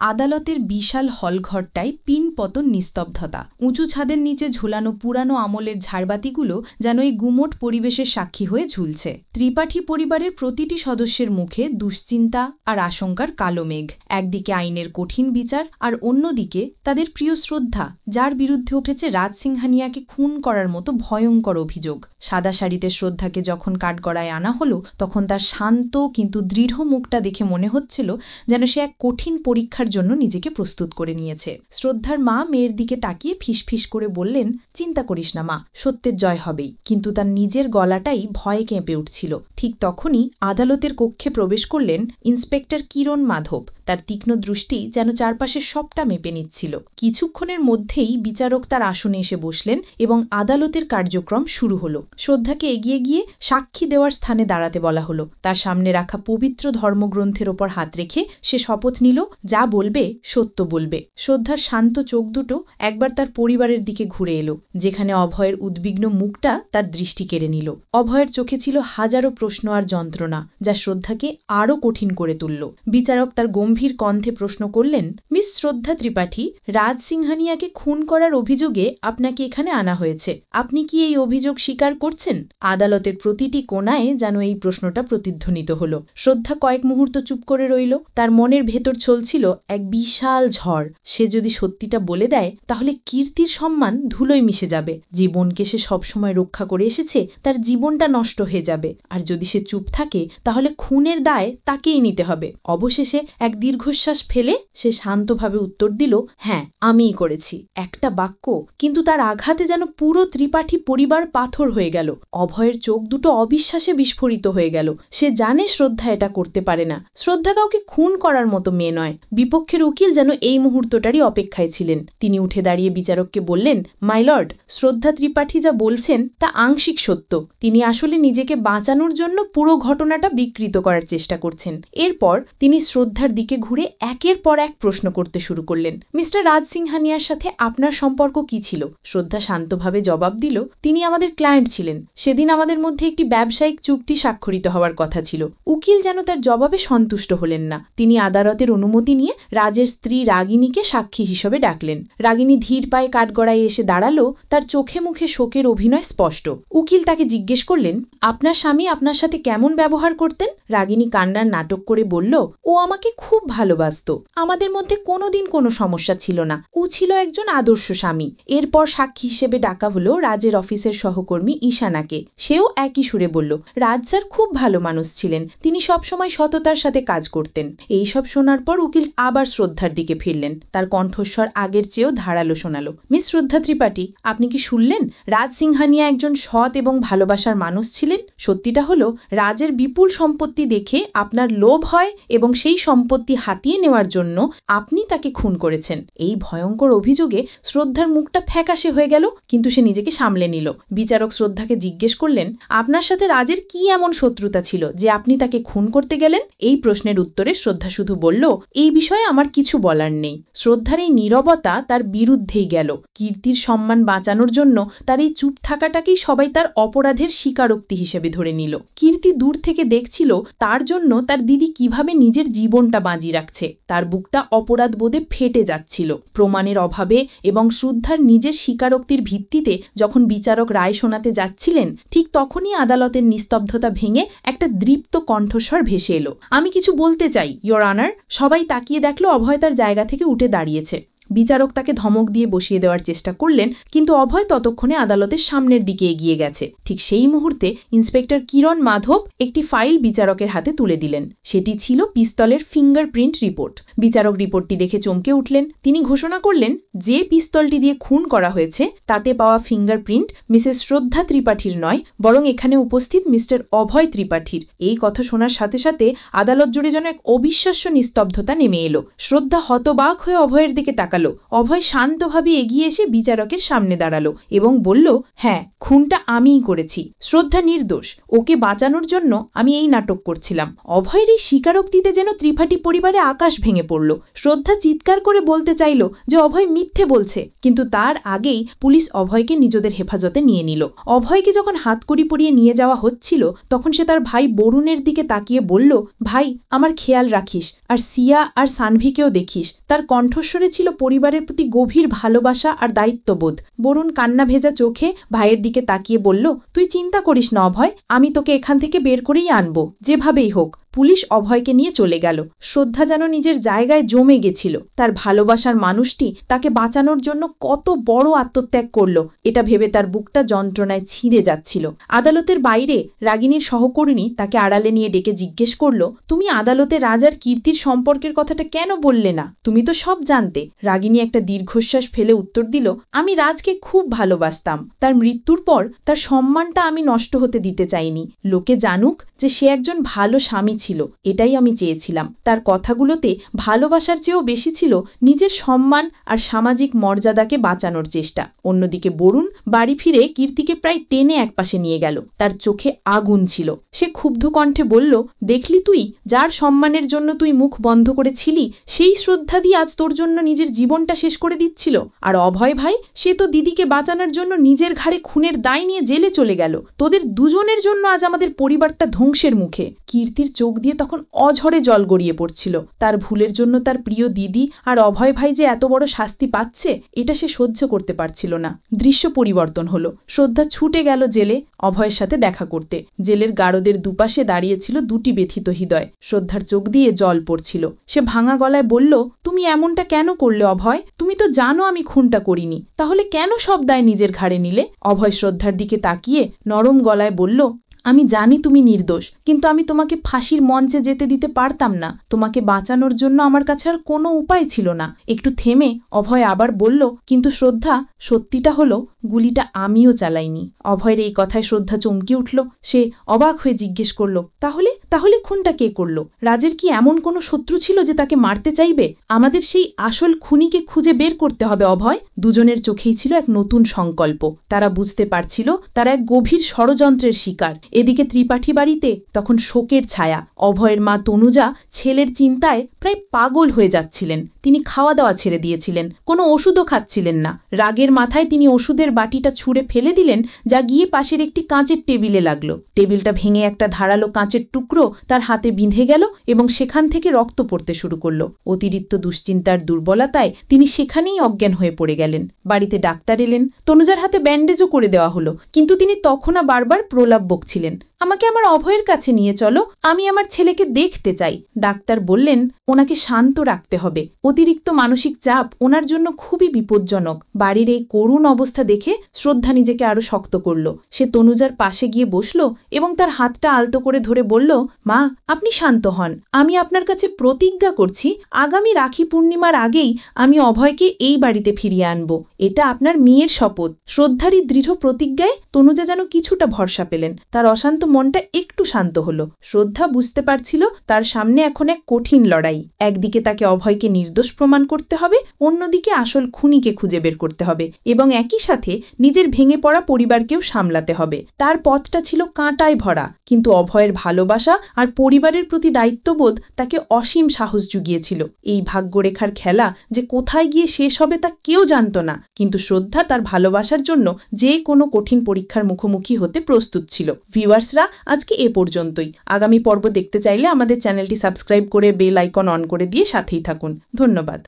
আদালতের বিশাল হলঘরটায় পিনপতন নিস্তব্ধতা। উঁচু ছাদের নিচে ঝুলানো পুরানো আমলের ঝাড়বাতিগুলো যেন এই গুমোট পরিবেশের সাক্ষী হয়ে ঝুলছে। ত্রিপাঠী পরিবারের প্রতিটি সদস্যের মুখে দুশ্চিন্তা আর আশঙ্কার কালো মেঘ। একদিকে আইনের কঠিন বিচার, আর অন্যদিকে তাদের প্রিয় শ্রদ্ধা, যার বিরুদ্ধে উঠেছে রাজ সিংহানিয়াকে খুন করার মতো ভয়ঙ্কর অভিযোগ। সাদা শাড়িতে শ্রদ্ধাকে যখন কাঠগড়ায় আনা হলো, তখন তার শান্ত কিন্তু দৃঢ় মুখটা দেখে মনে হচ্ছিল যেন সে এক কঠিন পরীক্ষার জন্য নিজেকে প্রস্তুত করে নিয়েছে। শ্রদ্ধার মা মেয়ের দিকে তাকিয়ে ফিসফিস করে বললেন, চিন্তা করিস না মা, সত্যের জয় হবেই। কিন্তু তার নিজের গলাটাই ভয়ে কেঁপে উঠছিল। ঠিক তখনই আদালতের কক্ষে প্রবেশ করলেন ইন্সপেক্টর কিরণ মাধব। তার তীক্ষ্ণ দৃষ্টি যেন চারপাশে সবটা মেপে নিচ্ছিল। কিছুক্ষণের মধ্যেই বিচারক তার আসনে এসে বসলেন এবং আদালতের কার্যক্রম শুরু হলো। শ্রদ্ধাকে এগিয়ে গিয়ে সাক্ষী দেওয়ার স্থানে দাঁড়াতে বলা হলো। তার সামনে রাখা পবিত্র ধর্মগ্রন্থের ওপর হাত রেখে সে শপথ নিল, যা বলবে সত্য বলবে। শ্রদ্ধার শান্ত চোখ দুটো একবার তার পরিবারের দিকে ঘুরে এলো, যেখানে অভয়ের উদ্বিগ্ন মুখটা তার দৃষ্টি কেড়ে নিল। অভয়ের চোখে ছিল হাজারো প্রশ্ন আর যন্ত্রণা, যা শ্রদ্ধাকে আরও কঠিন করে তুলল। বিচারক তার গম্ভীর কণ্ঠে প্রশ্ন করলেন, মিস শ্রদ্ধা ত্রিপাঠী, রাজ সিংহানিয়াকে খুন করার অভিযোগে আপনাকে এখানে আনা হয়েছে। আপনি কি এই অভিযোগ স্বীকার করছেন? আদালতের প্রতিটি কোণায় যেন এই প্রশ্নটা প্রতিধ্বনিত হল। শ্রদ্ধা কয়েক মুহূর্ত চুপ করে রইল। তার মনের ভেতর চলছিল এক বিশাল ঝড়। সে যদি সত্যিটা বলে দেয়, তাহলে কীর্তির সম্মান ধুলোয় মিশে যাবে। জীবনকে সে সবসময় রক্ষা করে এসেছে, তার জীবনটা নষ্ট হয়ে যাবে। আর যদি সে চুপ থাকে, তাহলে খুনের দায় তাকেই নিতে হবে। অবশেষে এক দীর্ঘশ্বাস ফেলে সে শান্তভাবে উত্তর দিল, হ্যাঁ, আমিই করেছি। একটা বাক্য, কিন্তু তার আঘাতে যেন পুরো ত্রিপাঠী পরিবার পাথর হয়ে গেল। অভয়ের চোখ দুটো অবিশ্বাসে বিস্ফোরিত হয়ে গেল। সে জানে শ্রদ্ধা এটা করতে পারে না। শ্রদ্ধা কাউকে খুন করার মতো মেয়ে নয়। বিপক্ষের উকিল যেন এই মুহূর্তটারই অপেক্ষায় ছিলেন। তিনি উঠে দাঁড়িয়ে বিচারককে বললেন, মাই লর্ড, শ্রদ্ধা ত্রিপাঠী যা বলছেন তা আংশিক সত্য। তিনি আসলে নিজেকে বাঁচানোর জন্য পুরো ঘটনাটা বিকৃত করার চেষ্টা করছেন। এরপর তিনি শ্রদ্ধার দিকে ঘুরে একের পর এক প্রশ্ন করতে শুরু করলেন। মিস্টার রাজ সিংহানিয়ার সাথে আপনার সম্পর্ক কি ছিল? শ্রদ্ধা শান্তভাবে জবাব দিল, তিনি আমাদের ক্লায়েন্ট ছিলেন। সেদিন আমাদের মধ্যে একটি ব্যবসায়িক চুক্তি স্বাক্ষরিত হওয়ার কথা ছিল। উকিল যেন তার জবাবে সন্তুষ্ট হলেন না। তিনি আদালতের অনুমতি নিয়ে রাজের স্ত্রী রাগিনীকে সাক্ষী হিসেবে ডাকলেন। রাগিনী ধীর পায়ে কাঠগড়ায় এসে দাঁড়ালো। তার চোখে মুখে শোকের অভিনয় স্পষ্ট। উকিল তাকে জিজ্ঞেস করলেন, আপনার স্বামী আপনার সাথে কেমন ব্যবহার করতেন? রাগিনী কান্নার নাটক করে বলল, ও আমাকে খুব ভালোবাসত। আমাদের মধ্যে কোনোদিন কোনো সমস্যা ছিল না। ও ছিল একজন আদর্শ স্বামী। এরপর সাক্ষী হিসেবে ডাকা হলো রাজের অফিসের সহকর্মী ঈশানাকে। সেও একই সুরে বলল, রাজ স্যার খুব ভালো মানুষ ছিলেন। তিনি সবসময় সততার সাথে কাজ করতেন। এইসব শোনার পর উকিল আবার শ্রদ্ধার দিকে ফিরলেন। তার কণ্ঠস্বর আগের চেয়েও ধারালো শোনালো। মিস শ্রদ্ধা ত্রিপাঠী, আপনি কি শুনলেন? রাজ সিংহানিয়া একজন সৎ এবং ভালোবাসার মানুষ ছিলেন। সত্যিটা হলো, রাজের বিপুল সম্পত্তি দেখে আপনার লোভ হয় এবং সেই সম্পত্তি হাতিয়ে নেওয়ার জন্য আপনি তাকে খুন করেছেন। এই ভয়ঙ্কর অভিযোগে শ্রদ্ধার মুখটা ফ্যাকাশে হয়ে গেল, কিন্তু সে নিজেকে সামলে নিল। বিচারক শ্রদ্ধাকে জিজ্ঞেস করলেন, আপনার সাথে রাজের কি এমন শত্রুতা ছিল যে আপনি তাকে খুন করতে গেলেন? এই প্রশ্নের উত্তরে শ্রদ্ধা শুধু বলল, এই বিষয়ে আমার কিছু বলার নেই। শ্রদ্ধার এই নীরবতা তার বিরুদ্ধেই গেল। কীর্তির সম্মান বাঁচানোর জন্য তার এই চুপ থাকাটাকেই সবাই তার অপরাধের স্বীকারোক্তি হিসেবে ধরে নিল। কীর্তি দূর থেকে দেখছিল তার জন্য তার দিদি কিভাবে নিজের জীবনটা বাজি রাখছে। তার বুকটা অপরাধ বোধে ফেটে যাচ্ছিল। প্রমাণের অভাবে এবং শ্রদ্ধার নিজের স্বীকারোক্তির ভিত্তিতে যখন বিচারক রায় শোনাতে যাচ্ছিলেন, ঠিক তখনই আদালতের নিস্তব্ধতা ভেঙে একটা দৃপ্ত কণ্ঠস্বর ভেসে এলো, আমি কিছু বলতে চাই, ইয়োর অনার। সবাই তাকিয়ে দেখলো অভয় তার জায়গা থেকে উঠে দাঁড়িয়েছে। বিচারক তাকে ধমক দিয়ে বসিয়ে দেওয়ার চেষ্টা করলেন, কিন্তু অভয় ততক্ষণে আদালতের সামনের দিকে এগিয়ে গেছে। ঠিক সেই মুহূর্তে ইন্সপেক্টর কিরণ মাধব একটি ফাইল বিচারকের হাতে তুলে দিলেন। সেটি ছিল পিস্তলের ফিঙ্গারপ্রিন্ট রিপোর্ট। বিচারক রিপোর্টটি দেখে চমকে উঠলেন। তিনি ঘোষণা করলেন, যে পিস্তলটি দিয়ে খুন করা হয়েছে তাতে পাওয়া ফিঙ্গারপ্রিন্ট মিসেস শ্রদ্ধা ত্রিপাঠীর নয়, বরং এখানে উপস্থিত মিস্টার অভয় ত্রিপাঠীর। এই কথা শোনার সাথে সাথে আদালত জুড়ে যেন এক অবিশ্বাস্য নিস্তব্ধতা নেমে এলো। শ্রদ্ধা হতবাক হয়ে অভয়ের দিকে তাকালেন। তাকালো। অভয় শান্তভাবে এগিয়ে এসে বিচারকের সামনে দাঁড়ালো এবং বলল, হ্যাঁ, খুনটা আমিই করেছি। শ্রদ্ধা নির্দোষ, ওকে বাঁচানোর জন্য আমি এই নাটক করছিলাম। অভয়ের এই স্বীকারোক্তিতে যেন ত্রিপাঠী পরিবারে আকাশ ভেঙে পড়ল। শ্রদ্ধা চিৎকার করে বলতে চাইল যে অভয় মিথ্যে বলছে, কিন্তু তার আগেই পুলিশ অভয়কে নিজেদের হেফাজতে নিয়ে নিল। অভয়কে যখন হাতকড়ি পরিয়ে নিয়ে যাওয়া হচ্ছিল তখন সে তার ভাই বরুণের দিকে তাকিয়ে বলল, ভাই, আমার খেয়াল রাখিস, আর সিয়া আর সানভিকেও দেখিস। তার কণ্ঠস্বরে ছিল পরিবারের প্রতি গভীর ভালোবাসা আর দায়িত্ববোধ। বরুণ কান্না ভেজা চোখে ভাইয়ের দিকে তাকিয়ে বলল, তুই চিন্তা করিস না অভয়, আমি তোকে এখান থেকে বের করেই আনবো, যেভাবেই হোক। পুলিশ অভয়কে নিয়ে চলে গেল। শ্রদ্ধা যেন নিজের জায়গায় জমে গেছিল। তার ভালোবাসার মানুষটি তাকে বাঁচানোর জন্য কত বড় আত্মত্যাগ করল, এটা ভেবে তার বুকটা যন্ত্রণায় ছিঁড়ে যাচ্ছিল। আদালতের বাইরে রাগিনীর সহকর্মী তাকে আড়ালে নিয়ে ডেকে জিজ্ঞেস করল, তুমি আদালতে রাজ আর কীর্তির সম্পর্কের কথাটা কেন বললে না? তুমি তো সব জানতে। রাগিনী একটা দীর্ঘশ্বাস ফেলে উত্তর দিল, আমি রাজকে খুব ভালোবাসতাম। তার মৃত্যুর পর তার সম্মানটা আমি নষ্ট হতে দিতে চাইনি। লোকে জানুক যে সে একজন ভালো স্বামী ছিল, এটাই আমি চেয়েছিলাম। তার কথাগুলোতে ভালোবাসার চেয়েও বেশি ছিল নিজের সম্মান আর সামাজিক মর্যাদাকে বাঁচানোর চেষ্টা। অন্যদিকে বরুণ বাড়ি ফিরে কীর্তিকে প্রায় টেনে একপাশে নিয়ে গেল। তার চোখে আগুন ছিল। সে ক্ষুব্ধ কণ্ঠে বলল, দেখলি তুই, যার সম্মানের জন্য তুই মুখ বন্ধ করেছিলি, সেই শ্রদ্ধা দিয়ে আজ তোর জন্য নিজের জীবনটা শেষ করে দিচ্ছিল। আর অভয় ভাই, সে তো দিদিকে বাঁচানোর জন্য নিজের ঘাড়ে খুনের দায় নিয়ে জেলে চলে গেল। তোদের দুজনের জন্য আজ আমাদের পরিবারটা ধ্বংসের মুখে। কীর্তির চোখ দিয়ে তখন অঝরে জল গড়িয়ে পড়ছিল। তার ভুলের জন্য তার প্রিয় দিদি আর অভয় ভাই যে এত বড় শাস্তি পাচ্ছে, এটা সে সহ্য করতে পারছিল না। দৃশ্য পরিবর্তন হলো। শ্রদ্ধা ছুটে গেল জেলে অভয়ের সাথে দেখা করতে। জেলের গারদের দুপাশে দাঁড়িয়েছিল দুটি ব্যথিত হৃদয়। শ্রদ্ধার চোখ দিয়ে জল পড়ছিল। সে ভাঙা গলায় বলল, তুমি এমনটা কেন করলে অভয়? তুমি তো জানো আমি খুনটা করিনি, তাহলে কেন সব দায় নিজের ঘাড়ে নিলে? অভয় শ্রদ্ধার দিকে তাকিয়ে নরম গলায় বলল, আমি জানি তুমি নির্দোষ, কিন্তু আমি তোমাকে ফাঁসির মঞ্চে যেতে দিতে পারতাম না। তোমাকে বাঁচানোর জন্য আমার কাছে আর কোনো উপায় ছিল না। একটু থেমে অভয় আবার বলল, কিন্তু শ্রদ্ধা, সত্যিটা হলো গুলিটা আমিও চালাইনি। অভয়ের এই কথায় শ্রদ্ধা চমকে উঠল। সে অবাক হয়ে জিজ্ঞেস করল, তাহলে তাহলে খুনটা কে করল? রাজের কি এমন কোনো শত্রু ছিল যে তাকে মারতে চাইবে? আমাদের সেই আসল খুনিকে খুঁজে বের করতে হবে অভয়। দুজনের চোখেই ছিল এক নতুন সংকল্প। তারা বুঝতে পারছিল তারা এক গভীর ষড়যন্ত্রের শিকার। এদিকে ত্রিপাঠী বাড়িতে তখন শোকের ছায়া। অভয়ের মা তনুজা ছেলের চিন্তায় প্রায় পাগল হয়ে যাচ্ছিলেন। তিনি খাওয়া দাওয়া ছেড়ে দিয়েছিলেন, কোনো ওষুধও খাচ্ছিলেন না। রাগের মাথায় তিনি ওষুধের বাটিটা ছুঁড়ে ফেলে দিলেন, যা গিয়ে পাশের একটি কাঁচের টেবিলে লাগলো। টেবিলটা ভেঙে একটা ধারালো কাঁচের টুকরো তার হাতে বিঁধে গেল এবং সেখান থেকে রক্ত পড়তে শুরু করল। অতিরিক্ত দুশ্চিন্তার দুর্বলতায় তিনি সেখানেই অজ্ঞান হয়ে পড়ে গেলেন। বাড়িতে ডাক্তার এলেন। তনুজার হাতে ব্যান্ডেজও করে দেওয়া হলো, কিন্তু তিনি তখনও বারবার প্রলাপ বকছিলেন, আমাকে আমার অভয়ের কাছে নিয়ে চলো, আমি আমার ছেলেকে দেখতে চাই। ডাক্তার বললেন, ওনাকে শান্ত রাখতে হবে। অতিরিক্ত মানসিক চাপ ওনার জন্য খুবই বিপজ্জনক। বাড়ির এই করুণ অবস্থা দেখে শ্রদ্ধা নিজেকে আরো শক্ত করল। সে তনুজার পাশে গিয়ে বসল এবং তার হাতটা আলতো করে ধরে বলল, মা, আপনি শান্ত হন। আমি আপনার কাছে প্রতিজ্ঞা করছি, আগামী রাখি পূর্ণিমার আগেই আমি অভয়কে এই বাড়িতে ফিরিয়ে আনব। এটা আপনার মেয়ের শপথ। শ্রদ্ধারই দৃঢ় প্রতিজ্ঞায় তনুজা যেন কিছুটা ভরসা পেলেন। তার অশান্ত মনটা একটু শান্ত হলো। শ্রদ্ধা বুঝতে পারছিল তার সামনে এখন এক কঠিন লড়াই। একদিকে তাকে অভয়কে নির্দোষ প্রমাণ করতে হবে, অন্যদিকে আসল খুনিকে খুঁজে বের করতে হবে এবং একই সাথে নিজের ভেঙে পড়া পরিবারকেও সামলাতে হবে। তার পথটা ছিল কাঁটায় ভরা, কিন্তু অভয়ের ভালোবাসা আর পরিবারের প্রতি দায়িত্ববোধ তাকে অসীম সাহস জুগিয়েছিল। এই ভাগ্যরেখার খেলা যে কোথায় গিয়ে শেষ হবে তা কেউ জানত না, কিন্তু শ্রদ্ধা তার ভালোবাসার জন্য যে কোনো কঠিন পরীক্ষার মুখোমুখি হতে প্রস্তুত ছিল। ভিউয়ার্সরা, আজকে এ পর্যন্তই। আগামী পর্ব দেখতে চাইলে আমাদের চ্যানেলটি সাবস্ক্রাইব করে বেল আইকন অন করে দিয়ে সাথেই থাকুন। ধন্যবাদ।